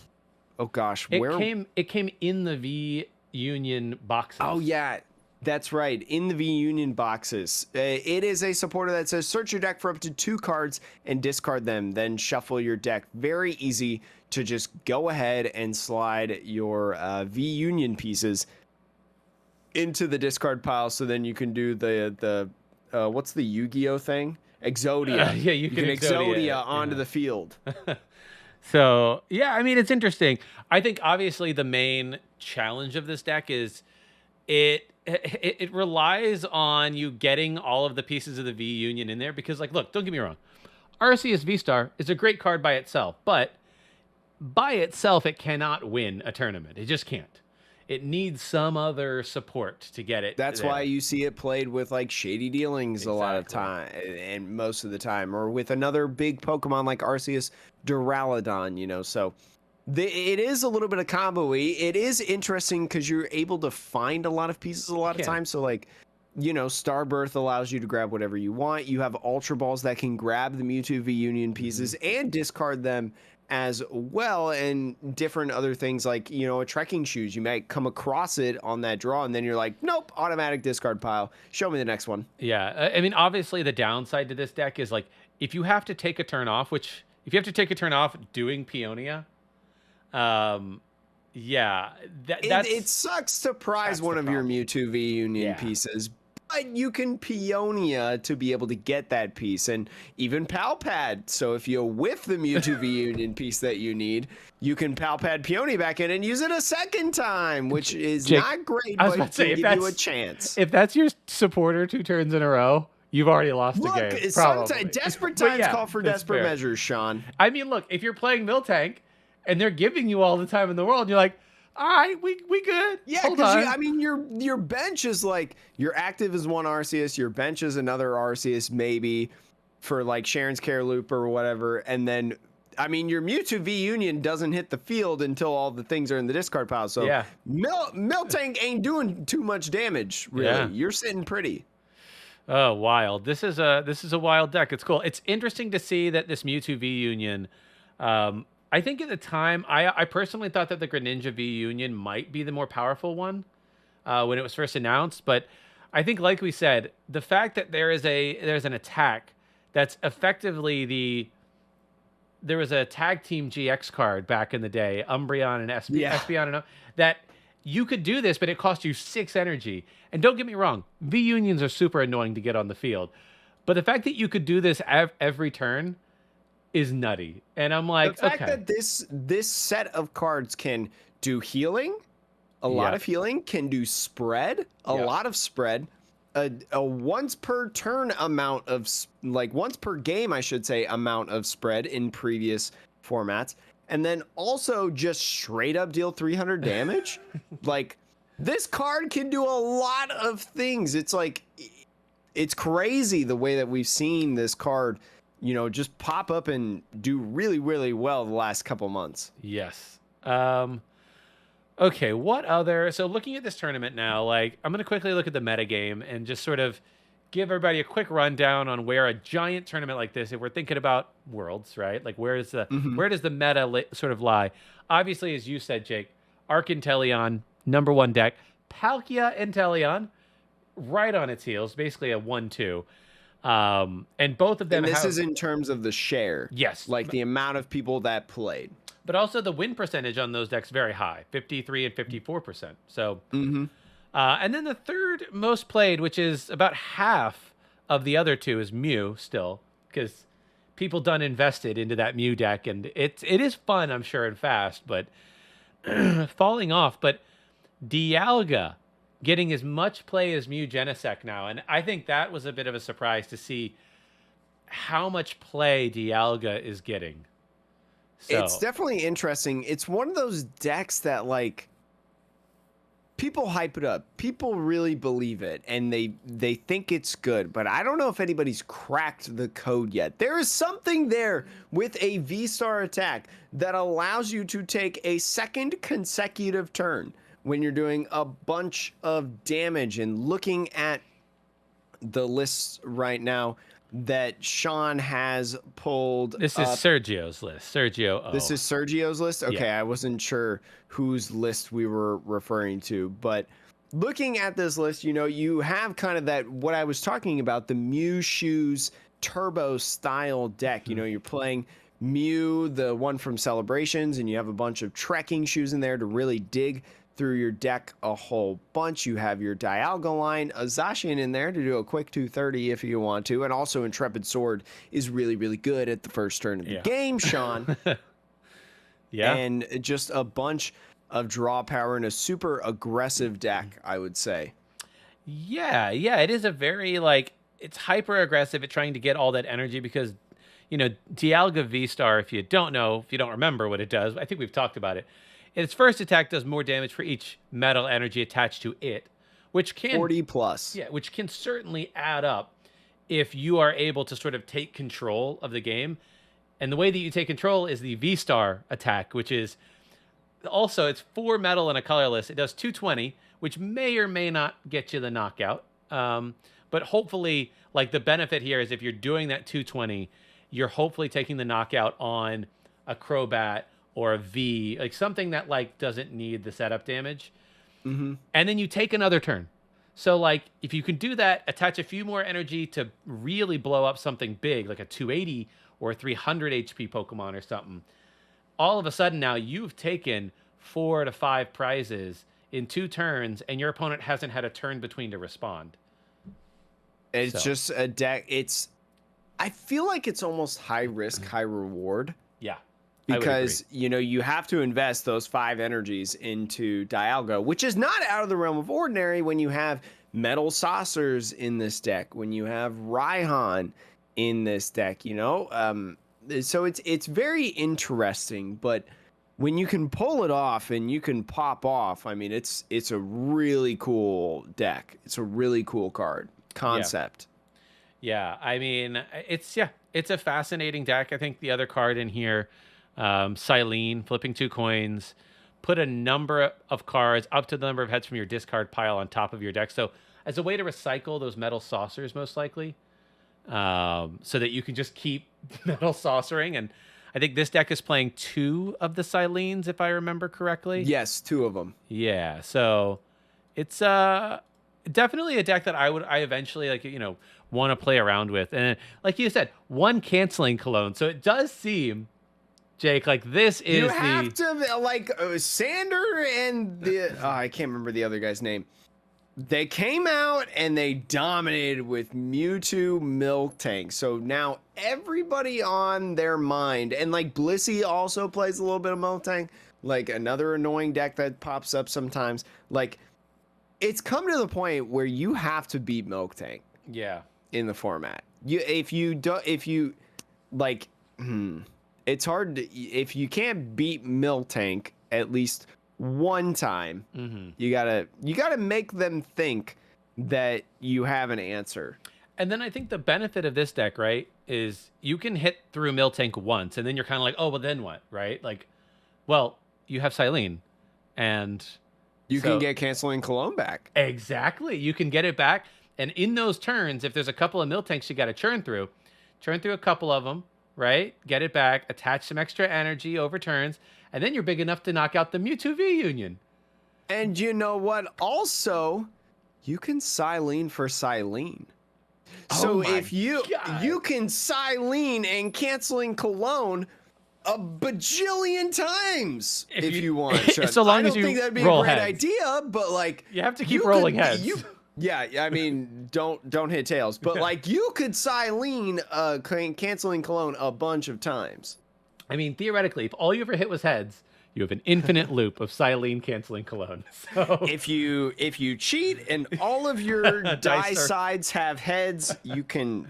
Oh gosh, it came in the V Union boxes. Oh yeah, that's right, in the V Union boxes. It is a supporter that says search your deck for up to 2 cards and discard them, then shuffle your deck. Very easy to just go ahead and slide your V Union pieces into the discard pile, so then you can do the what's the Yu-Gi-Oh thing? Exodia. Yeah, you can Exodia onto the field. So, yeah, I mean, it's interesting. I think, obviously, the main challenge of this deck is it relies on you getting all of the pieces of the V Union in there. Because, like, look, don't get me wrong. Arceus V Star is a great card by itself. But by itself, it cannot win a tournament. It just can't. It needs some other support to get it. That's there. why you see it played with like Shady Dealings a lot of time, and most of the time, or with another big Pokemon like Arceus Duraludon, you know. So it is a little bit of combo-y. It is interesting because you're able to find a lot of pieces a lot of times. So like, you know, Starbirth allows you to grab whatever you want. You have Ultra Balls that can grab the Mewtwo V Union pieces and discard them as well, and different other things like, you know, a trekking shoes. You might come across it on that draw, and then you're like, nope, automatic discard pile. Show me the next one. Yeah, I mean, obviously the downside to this deck is like if you have to take a turn off, doing Peonia, yeah, it sucks to prize one of your Mewtwo V Union pieces. But you can Peonia to be able to get that piece, and even Palpad. So if you whiff the Mewtwo V Union piece that you need, you can Palpad Peonia back in and use it a second time, which is Jake, not great, I was but about to say, give you a chance. If that's your supporter 2 turns in a row, you've already lost the game. Sometimes desperate times call for desperate measures, Sean. I mean, look, if you're playing Miltank and they're giving you all the time in the world, you're like, all right, we good. Yeah, because I mean, your bench is like, your active is 1 Arceus, your bench is another Arceus maybe for like Sharon's Care Loop or whatever, and then I mean your Mewtwo V Union doesn't hit the field until all the things are in the discard pile. So Miltank ain't doing too much damage, really. Yeah. You're sitting pretty. Oh, wild! This is a wild deck. It's cool. It's interesting to see that this Mewtwo V Union. I think at the time, I personally thought that the Greninja V Union might be the more powerful one when it was first announced. But I think, like we said, the fact that there's an attack that's effectively there was a tag team GX card back in the day, Umbreon and Espeon, and that you could do this, but it cost you 6 energy. And don't get me wrong, V Unions are super annoying to get on the field. But the fact that you could do this every turn is nutty. And I'm like, the fact that this set of cards can do healing, a lot of healing, can do spread, a lot of spread, a once per turn amount of, like once per game, I should say, amount of spread in previous formats. And then also just straight up deal 300 damage. Like, this card can do a lot of things. It's like, it's crazy the way that we've seen this card, you know, just pop up and do really, really well the last couple months. Yes. Okay, what other... So looking at this tournament now, like, I'm going to quickly look at the metagame and just sort of give everybody a quick rundown on where a giant tournament like this, if we're thinking about Worlds, right? Like, where does the meta sort of lie? Obviously, as you said, Jake, Arc Inteleon, #1 deck. Palkia Inteleon, right on its heels, basically a 1-2. And both of them and this is in terms of the share. Yes. Like the amount of people that played. But also the win percentage on those decks very high, 53 and 54%. So, and then the third most played, which is about half of the other two, is Mew still, because people done invested into that Mew deck, and it is fun, I'm sure, and fast, but falling off. But Dialga getting as much play as Mew Genesect now, and I think that was a bit of a surprise to see how much play Dialga is getting. So. It's definitely interesting. It's one of those decks that, like, people hype it up. People really believe it, and they think it's good. But I don't know if anybody's cracked the code yet. There is something there with a V-Star attack that allows you to take a second consecutive turn when you're doing a bunch of damage. And looking at the lists right now that Sean has pulled. This is Sergio's list. Sergio O. This is Sergio's list? Okay, Yeah. I wasn't sure whose list we were referring to, but looking at this list, you know, you have kind of that, what I was talking about, the Mew Shoes Turbo style deck. You know, you're playing Mew, the one from Celebrations, and you have a bunch of trekking shoes in there to really dig through your deck a whole bunch. You have your Dialgo line, a Zacian in there to do a quick 230 if you want to, and also Intrepid Sword is really, really good at the first turn of the game, Sean. And just a bunch of draw power and a super aggressive deck, I would say. Yeah, it is a very, like, it's hyper aggressive at trying to get all that energy because, you know, Dialga V-Star, if you don't know, if you don't remember what it does, I think we've talked about it. Its first attack does more damage for each metal energy attached to it, which can 40 plus. Yeah, which can certainly add up if you are able to sort of take control of the game. And the way that you take control is the V-Star attack, which is also, it's 4 metal and a colorless. It does 220, which may or may not get you the knockout. But hopefully, like, the benefit here is if you're doing that 220, you're hopefully taking the knockout on a Crobat or a V, like something that, like, doesn't need the setup damage. And then you take another turn. So, like, if you can do that, attach a few more energy to really blow up something big, like a 280 or a 300 HP Pokemon or something, all of a sudden now you've taken 4 to 5 prizes in 2 turns, and your opponent hasn't had a turn between to respond. It's just a deck. I feel like it's almost high risk, high reward. Yeah. Because, you know, you have to invest those 5 energies into Dialgo, which is not out of the realm of ordinary when you have Metal Saucers in this deck, when you have Raihan in this deck, you know? So it's very interesting, but when you can pull it off and you can pop off, I mean, it's a really cool deck. It's a really cool card concept. Yeah, I mean, it's a fascinating deck. I think the other card in here, Cylene, flipping 2 coins, put a number of cards up to the number of heads from your discard pile on top of your deck. So as a way to recycle those metal saucers, most likely, so that you can just keep metal saucering. And I think this deck is playing 2 of the Cylenes, if I remember correctly. Yes, 2 of them. Yeah, so it's definitely a deck that I eventually want to play around with. And like you said, 1 canceling Cologne. So it does seem, Jake, like this is you have to like Sander and the I can't remember the other guy's name. They came out and they dominated with Mewtwo Miltank. So now everybody on their mind, and like Blissey also plays a little bit of Miltank, like another annoying deck that pops up sometimes. Like it's come to the point where you have to beat Miltank. Yeah. In the format. It's hard to, if you can't beat Miltank at least one time, you gotta make them think that you have an answer. And then I think the benefit of this deck, right, is you can hit through Miltank once, and then you're kind of like, oh, well, then what, right? Like, well, you have Cylene, and you can get canceling Cologne back. Exactly, you can get it back, and in those turns, if there's a couple of Miltanks you got to churn through a couple of them, right? Get it back, attach some extra energy over turns, and then you're big enough to knock out the Mewtwo V Union. And you know what? Also, you can Cylene for Cylene. So if you can Cylene and canceling Cologne a bajillion times if you want. So long I as don't you think that'd be roll a great heads. idea, but like you have to keep rolling heads. Yeah, I mean, don't hit tails, but like you could Cylene canceling Cologne a bunch of times. I mean, theoretically, if all you ever hit was heads, you have an infinite loop of Cylene canceling Cologne. So if you cheat and all of your die sides have heads, you can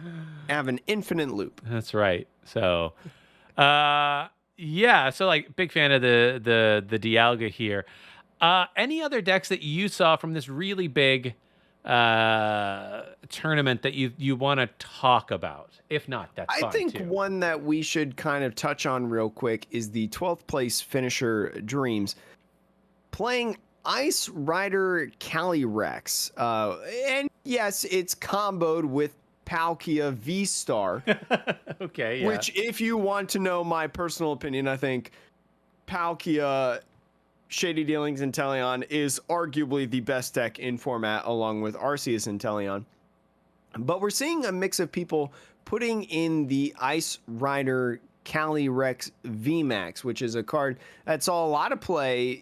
have an infinite loop. That's right. So, yeah. So like, big fan of the Dialga here. Any other decks that you saw from this really big tournament that you want to talk about? If not, that's fine. I think too. One that we should kind of touch on real quick is the 12th place finisher Dreams playing Ice Rider Calyrex. And yes, it's comboed with Palkia V Star. Okay, yeah. Which, if you want to know my personal opinion, I think Palkia, Shady Dealings, and Teleon is arguably the best deck in format, along with Arceus and Teleon. But we're seeing a mix of people putting in the Ice Rider Calyrex VMAX, which is a card that saw a lot of play,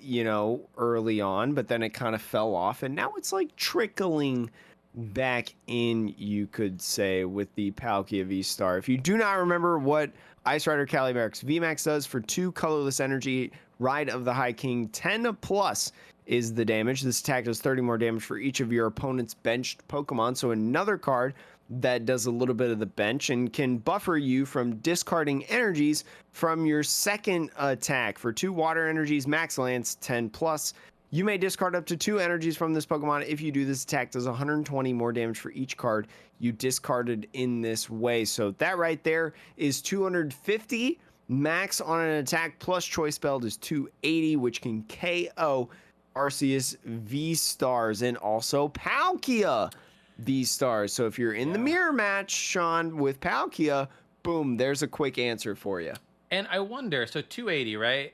early on, but then it kind of fell off, and now it's like trickling back in, you could say, with the Palkia V Star. If you do not remember what Ice Rider Calyrex VMAX does for 2 colorless energy, Ride of the High King, 10 plus is the damage. This attack does 30 more damage for each of your opponent's benched Pokemon. So another card that does a little bit of the bench and can buffer you from discarding energies from your second attack. For 2 water energies, Max Lance, 10 plus. You may discard up to 2 energies from this Pokemon. If you do, this attack does 120 more damage for each card you discarded in this way. So that right there is 250. Max on an attack plus choice spell is 280, which can KO Arceus V Stars and also Palkia V Stars. So if you're in the mirror match, Sean, with Palkia, boom, there's a quick answer for you. And I wonder, so 280, right?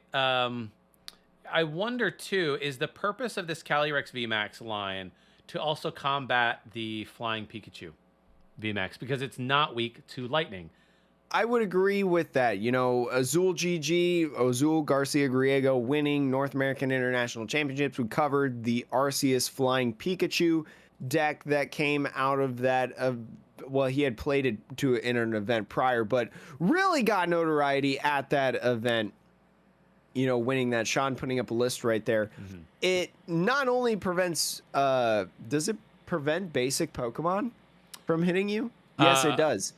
I wonder too, is the purpose of this Calyrex VMAX line to also combat the Flying Pikachu VMAX, because it's not weak to lightning? I would agree with that. Azul GG, Azul Garcia Griego winning North American International Championships. We covered the Arceus Flying Pikachu deck that came out of that. Well, he had played it in an event prior, but really got notoriety at that event. Winning that. Sean putting up a list right there. Mm-hmm. It not only prevents, does it prevent basic Pokemon from hitting you? Yes, it does.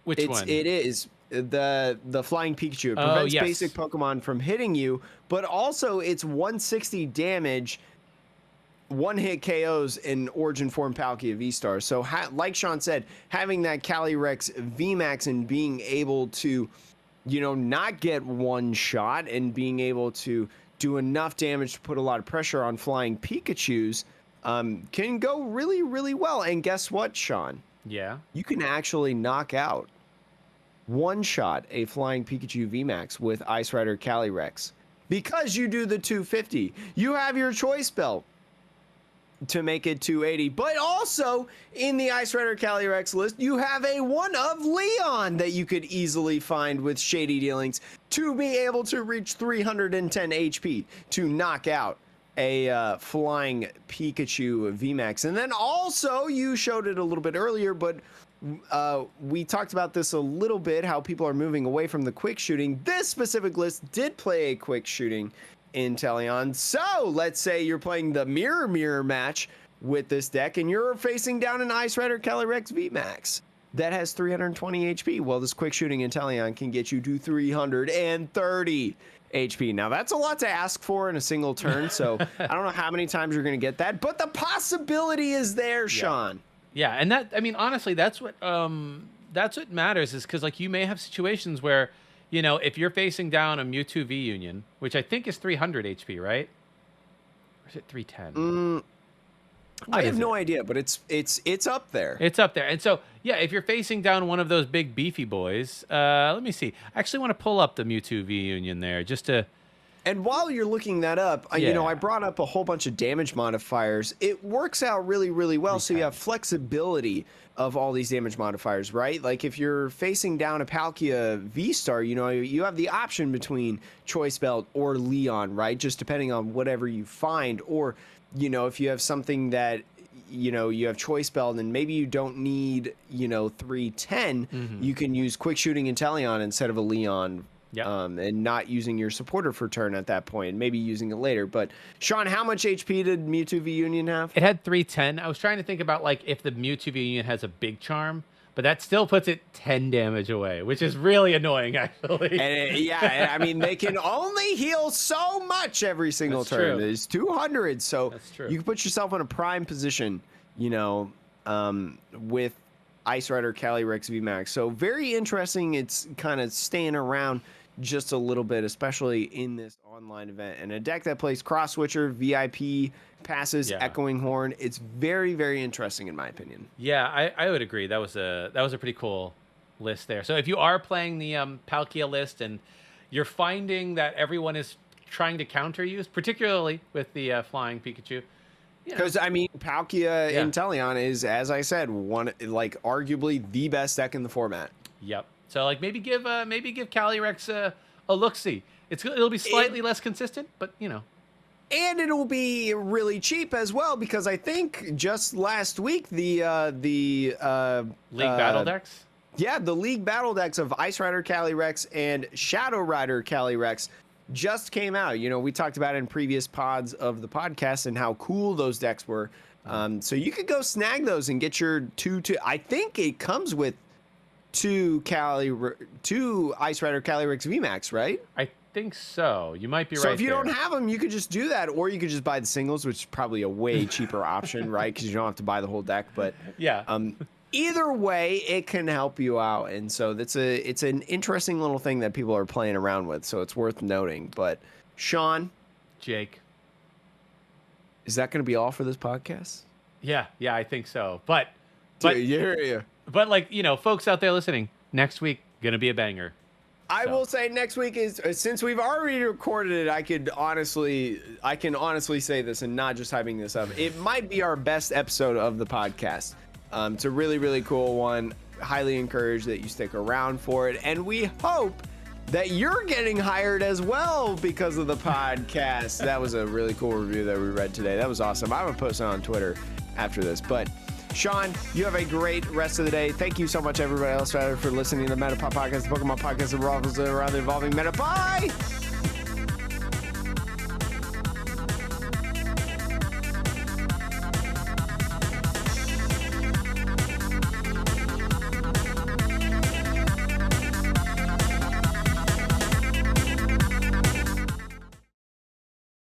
Which one? It is the Flying Pikachu. It prevents basic Pokemon from hitting you, but also it's 160 damage, 1-hit KOs in Origin Form Palkia V Star. So like Sean said, having that Calyrex VMAX and being able to, not get one shot and being able to do enough damage to put a lot of pressure on Flying Pikachus can go really, really well. And guess what, Sean? Yeah. You can actually knock out one-shot a Flying Pikachu VMAX with Ice Rider Calyrex. Because you do the 250. You have your choice belt to make it 280. But also, in the Ice Rider Calyrex list, you have a one of Leon that you could easily find with Shady Dealings to be able to reach 310 HP to knock out a Flying Pikachu VMAX. And then also, you showed it a little bit earlier, but we talked about this a little bit, how people are moving away from the quick shooting. This specific list did play a quick shooting Inteleon. So let's say you're playing the mirror match with this deck and you're facing down an Ice Rider Calyrex VMAX that has 320 HP. Well, this quick shooting Inteleon can get you to 330 HP. Now that's a lot to ask for in a single turn, so I don't know how many times you're going to get that, but the possibility is there, Sean. Yeah, and that, I mean, honestly, that's what matters, is because, like, you may have situations where, you know, if you're facing down a Mewtwo V Union, which I think is 300 HP, right? Or is it 310? I have no idea, but it's up there. It's up there. And so, yeah, if you're facing down one of those big beefy boys, let me see. I actually want to pull up the Mewtwo V Union there just to... And while you're looking that up, you know, I brought up a whole bunch of damage modifiers. It works out really, really well. So you have flexibility of all these damage modifiers, right? Like if you're facing down a Palkia V Star, you know, you have the option between Choice Belt or Leon, right? Just depending on whatever you find. Or, you know, if you have something that, you know, you have Choice Belt and maybe you don't need, you know, 310, you can use Quick Shooting Inteleon instead of a Leon. Yeah. And not using your supporter for turn at that point, maybe using it later. But Sean, how much HP did Mewtwo V Union have? It had 310. I was trying to think about like if the Mewtwo V Union has a big charm, but that still puts it 10 damage away, which is really annoying, actually. And I mean, they can only heal so much every single turn. It's 200, so you can put yourself in a prime position, you know, with Ice Rider Calyrex VMAX. So very interesting. It's kind of staying around just a little bit, especially in this online event. And a deck that plays Cross Switcher, VIP, passes, Echoing Horn. It's very, very interesting in my opinion. Yeah, I would agree. That was a pretty cool list there. So if you are playing the Palkia list and you're finding that everyone is trying to counter you, particularly with the Flying Pikachu, because I mean, Palkia Inteleon is, as I said, one like arguably the best deck in the format. Yep. So like maybe give Calyrex a look-see. It'll be slightly less consistent, but you know. And it'll be really cheap as well, because I think just last week the League Battle decks. Yeah, the League Battle decks of Ice Rider Calyrex and Shadow Rider Calyrex just came out. You know, we talked about it in previous pods of the podcast and how cool those decks were. So you could go snag those and get your two. I think it comes with two Ice Rider Calyrex VMAX, right? I think so. You might be right. So if you don't have them, you could just do that, or you could just buy the singles, which is probably a way cheaper option, right? Because you don't have to buy the whole deck. But yeah. Either way, it can help you out, and so it's an interesting little thing that people are playing around with. So it's worth noting. But Sean, Jake, is that going to be all for this podcast? Yeah, I think so. But yeah. But like, you know, folks out there listening, next week gonna be a banger. I will say next week is, since we've already recorded it, I can honestly say this and not just hyping this up. It might be our best episode of the podcast. It's a really, really cool one. Highly encourage that you stick around for it. And we hope that you're getting hired as well because of the podcast. That was a really cool review that we read today. That was awesome. I'm going to post it on Twitter after this. But Sean, you have a great rest of the day. Thank you so much, everybody else, for listening to the Metapop Podcast, the Pokemon Podcast, the revolves around the evolving meta. Bye!